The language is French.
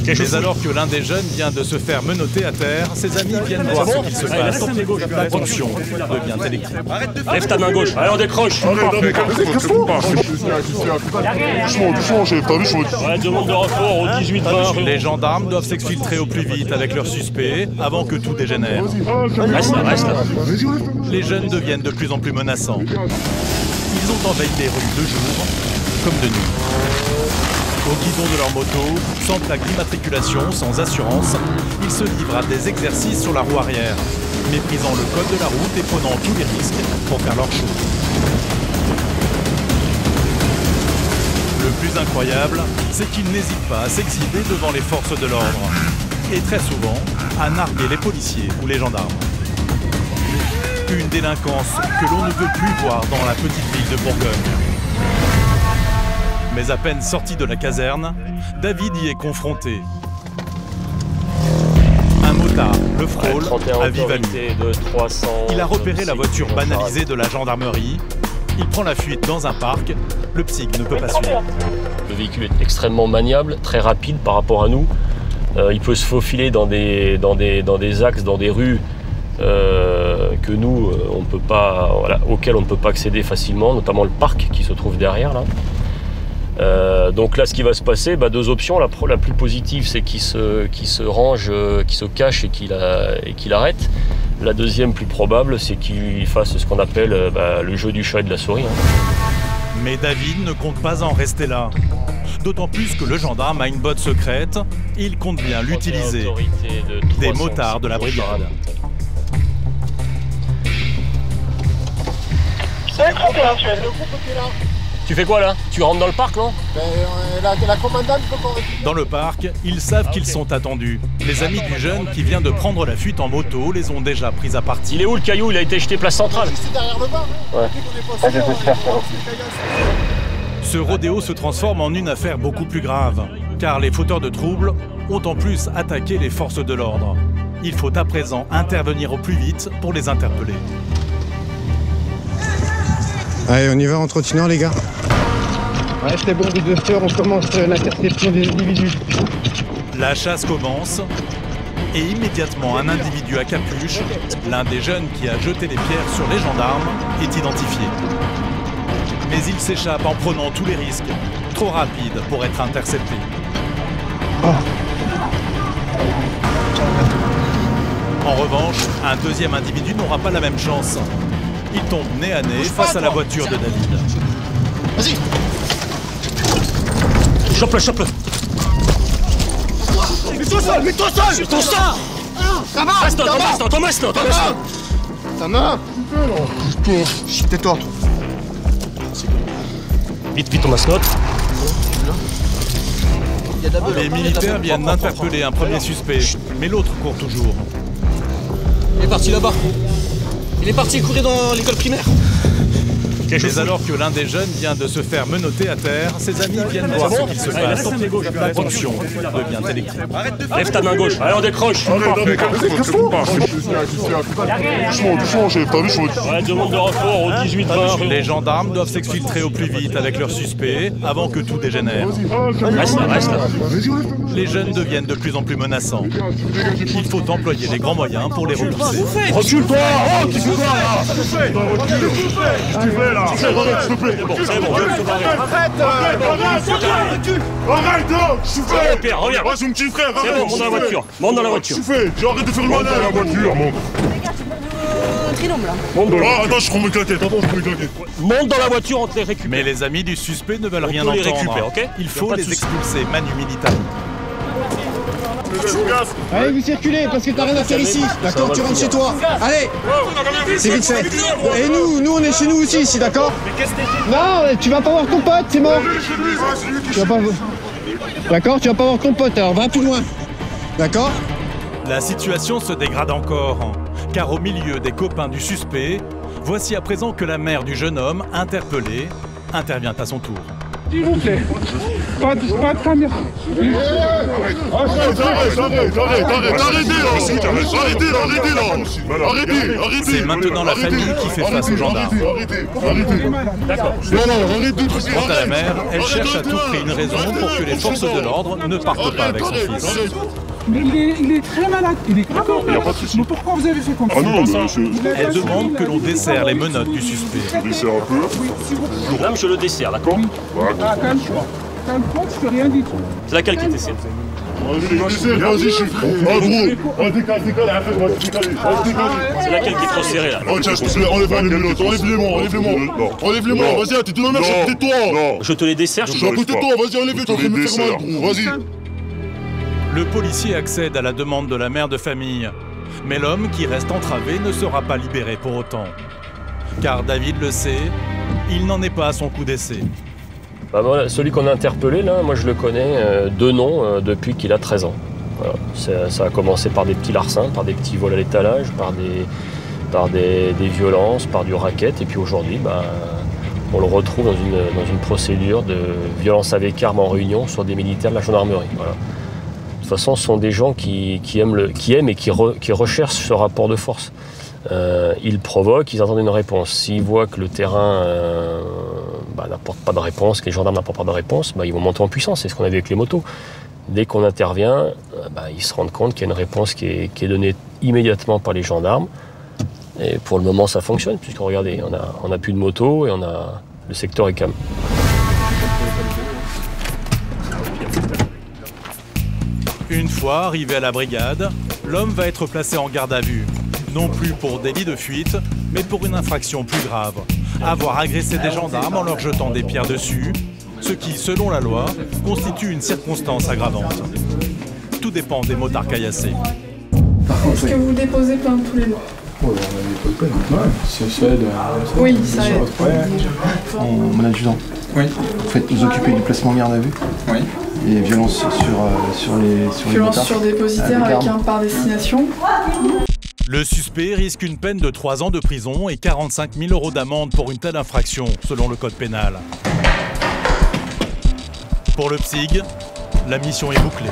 Mais alors que l'un des jeunes vient de se faire menotter à terre, ses amis viennent voir ce qu'il se passe. La tension devient électrique. Lève ta main gauche, allez on décroche. Doucement, j'ai pas vu, je me... Ouais, demande de renfort au 18-20. Les gendarmes doivent s'exfiltrer au plus vite avec leurs suspects avant que tout dégénère. Reste là. Les jeunes deviennent de plus en plus menaçants. Ils ont envahi les rues de jour comme de nuit. Au guidon de leur moto, sans plaque d'immatriculation, sans assurance, ils se livrent à des exercices sur la roue arrière, méprisant le code de la route et prenant tous les risques pour faire leur show. Le plus incroyable, c'est qu'ils n'hésitent pas à s'exhiber devant les forces de l'ordre, et très souvent à narguer les policiers ou les gendarmes. Une délinquance que l'on ne veut plus voir dans la petite ville de Bourgogne. Mais à peine sorti de la caserne, David y est confronté. Un motard le frôle à vive allure. Il a repéré la voiture banalisée de la gendarmerie. Il prend la fuite dans un parc. Le psy ne peut pas suivre. Le véhicule est extrêmement maniable, très rapide par rapport à nous. Il peut se faufiler dans des axes, dans des rues que nous, auxquelles on ne peut pas accéder facilement, notamment le parc qui se trouve derrière là. Donc là, ce qui va se passer, deux options. La plus positive, c'est qu'il se range, qu'il se cache et qu'il arrête. La deuxième, plus probable, c'est qu'il fasse ce qu'on appelle le jeu du chat et de la souris. Mais David ne compte pas en rester là. D'autant plus que le gendarme a une botte secrète et il compte bien l'utiliser. Des motards de la brigade. Tu fais quoi là? Tu rentres dans le parc, non? La commandante peut qu'on... Dans le parc, ils savent qu'ils sont attendus. Les amis du jeune qui vient de prendre la fuite en moto les ont déjà pris à partie. Il est où le caillou? Il a été jeté place centrale. Juste derrière le bar. Ouais. Ce rodéo se transforme en une affaire beaucoup plus grave, car les fauteurs de troubles ont en plus attaqué les forces de l'ordre. Il faut à présent intervenir au plus vite pour les interpeller. Allez, on y va en trottinant, les gars. Ouais, c'est bon, les 2 heures, on commence l'interception des individus. La chasse commence et immédiatement un individu à capuche, l'un des jeunes qui a jeté les pierres sur les gendarmes, est identifié. Mais il s'échappe en prenant tous les risques, trop rapide pour être intercepté. En revanche, un deuxième individu n'aura pas la même chance. Il tombe nez à nez face à la voiture de David. Vas-y. Chope-le, chope-le. Mets-toi seul, mets-toi seul. Sur ton sang. Ça va. Ta main. Tais-toi. Vite, on mascotte. Les militaires viennent d'interpeller un premier suspect, mais l'autre court toujours. Il est parti là-bas. Il est parti courir dans l'école primaire. Mais alors que l'un des jeunes vient de se faire menotter à terre, ses amis viennent voir ce qu'il se passe. La tension devient électrique. Lève ta main gauche, allez on décroche. Doucement, j'ai pas vu, je me... Ouais, demande de renfort au 18-20. Les gendarmes doivent s'exfiltrer au plus vite avec leurs suspects avant que tout dégénère. Reste là. Les jeunes deviennent de plus en plus menaçants. Il faut employer les grands moyens pour les repousser. Recule-toi. Oh, qu'est-ce que tu fais là? Qu'est-ce que tu fais là? S'il te plaît. C'est bon. Arrête, s'il te plaît. Pierre, reviens. Ouais, c'est mon petit frère, C'est bon, monte dans la voiture. Monte dans la voiture. Qu'est-ce que tu fais? Tu arrêtes de faire le malin. Monte dans la voiture, monte. Trinôme là. Oh, attends, je prends mes claquettes. Monte dans la voiture, on te les récupère. Mais les amis du suspect ne veulent rien peut les entendre. récupérer, ok? Il faut les expulser manu militari. Allez, vous circulez parce que t'as rien à faire ici. D'accord, tu rentres chez toi. Allez, c'est vite fait. Et nous on est chez nous aussi ici, d'accord? Non, tu vas pas voir ton pote, c'est mort. Tu vas pas... D'accord, tu vas pas voir ton pote, alors va plus loin. D'accord? La situation se dégrade encore, car au milieu des copains du suspect, voici à présent que la mère du jeune homme, interpellé, intervient à son tour. S'il vous plaît, Pas de caméra. Arrêtez. C'est maintenant la famille qui fait face aux gendarmes. D'accord. Quant à la mère, elle cherche à tout prix une raison pour que les forces de l'ordre ne partent pas avec son fils. Mais il est très malade. Il est gravement malade. Mais pourquoi vous avez fait comme ça? Ah non, monsieur. Elle demande que l'on desserre les menottes du suspect. Je desserre un peu. Madame, je le desserre, d'accord? Ah, calme-toi. Calme-toi, je fais rien du tout. C'est laquelle qui desserre? Vas-y, je suis prêt. Ah, gros. Décale, C'est laquelle qui est trop serrée, là? Oh, tiens, enlève les menottes. Enlève-les-moi. Vas-y, t'es tout le même, tais-toi. Je te les desserre, Je suis à côté de toi. Vas-y, enlève-les. T'es en train de me faire mal, gros. Vas-y. Le policier accède à la demande de la mère de famille. Mais l'homme qui reste entravé ne sera pas libéré pour autant. Car David le sait, il n'en est pas à son coup d'essai. Bah voilà, celui qu'on a interpellé, là, moi je le connais de nom depuis qu'il a 13 ans. Voilà. Ça a commencé par des petits larcins, par des petits vols à l'étalage, par des violences, par du racket. Et puis aujourd'hui, on le retrouve dans une procédure de violence avec arme en réunion sur des militaires de la gendarmerie. Voilà. De toute façon, ce sont des gens qui aiment et qui recherchent ce rapport de force. Ils provoquent, ils attendent une réponse. S'ils voient que le terrain n'apporte pas de réponse, que les gendarmes n'apportent pas de réponse, ils vont monter en puissance. C'est ce qu'on a vu avec les motos. Dès qu'on intervient, ils se rendent compte qu'il y a une réponse qui est donnée immédiatement par les gendarmes. Et pour le moment, ça fonctionne, puisque regardez, on a plus de motos et le secteur est calme. Une fois arrivé à la brigade, l'homme va être placé en garde à vue. Non plus pour délit de fuite, mais pour une infraction plus grave. Avoir agressé des gendarmes en leur jetant des pierres dessus, ce qui, selon la loi, constitue une circonstance aggravante. Tout dépend des motards caillassés. Est-ce que vous déposez plainte tous les mois? Oui, on dépose plainte. Ça aide. Oui, ça aide. Mon adjudant. Oui. Vous faites vous occuper du placement en garde à vue. Oui. Et violence sur les violence sur dépositaire avec arme par destination. Le suspect risque une peine de 3 ans de prison et 45 000 € d'amende pour une telle infraction, selon le code pénal. Pour le PSIG, la mission est bouclée.